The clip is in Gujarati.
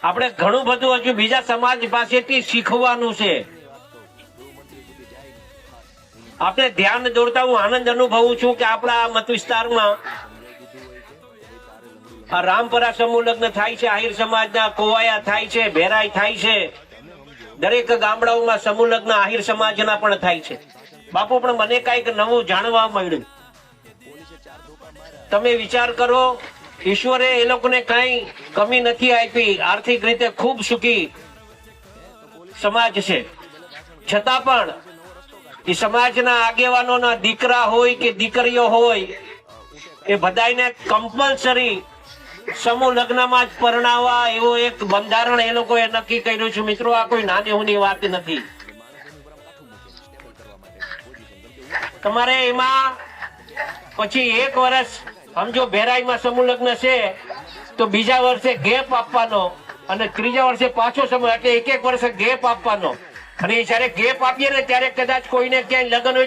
આપણે ઘણું બધું હજુ બીજા સમાજ પાસેથી શીખવાનું છે. આપણે ધ્યાન દોરતા હું આનંદ અનુભવું છું કે આપણા મત વિસ્તારમાં આ રામપરા સમૂહ લગ્ન થાય છે, આહિર સમાજના કોવાયા થાય છે, ભેરાઈ થાય છે, દરેક ગામડાઓમાં સમૂહ લગ્ન આહિર સમાજના પણ થાય છે. બાપુ પણ મને કઈક નવું જાણવા મળ્યું. તમે વિચાર કરો, ઈશ્વરે એ લોકોને કઈ કમી નથી આપી, આર્થિક રીતે ખૂબ સુખી સમાજ છે, છતાં પણ એ સમાજના આગેવાનોના દીકરા હોય કે દીકરીઓ હોય એ બધાને કમ્પલસરી સમૂહ લગ્નમાં જ પરણાવવા એવો એક બંધારણ એ લોકોએ નક્કી કર્યું છે. મિત્રો, આ કોઈ નાની ઊની વાત નથી. તમારે એમાં પછી 1 વર્ષ સમજો ભેરાઈમાં સમૂહ લગ્ન છે તો બીજા વર્ષે ગેપ આપવાનો અને ત્રીજા વર્ષે પાછો સમૂહ, એટલે 1 વર્ષે ગેપ આપવાનો. અને જયારે ગેપ આપીએ ને ત્યારે કદાચ કોઈને ક્યાંય લગ્ન હોય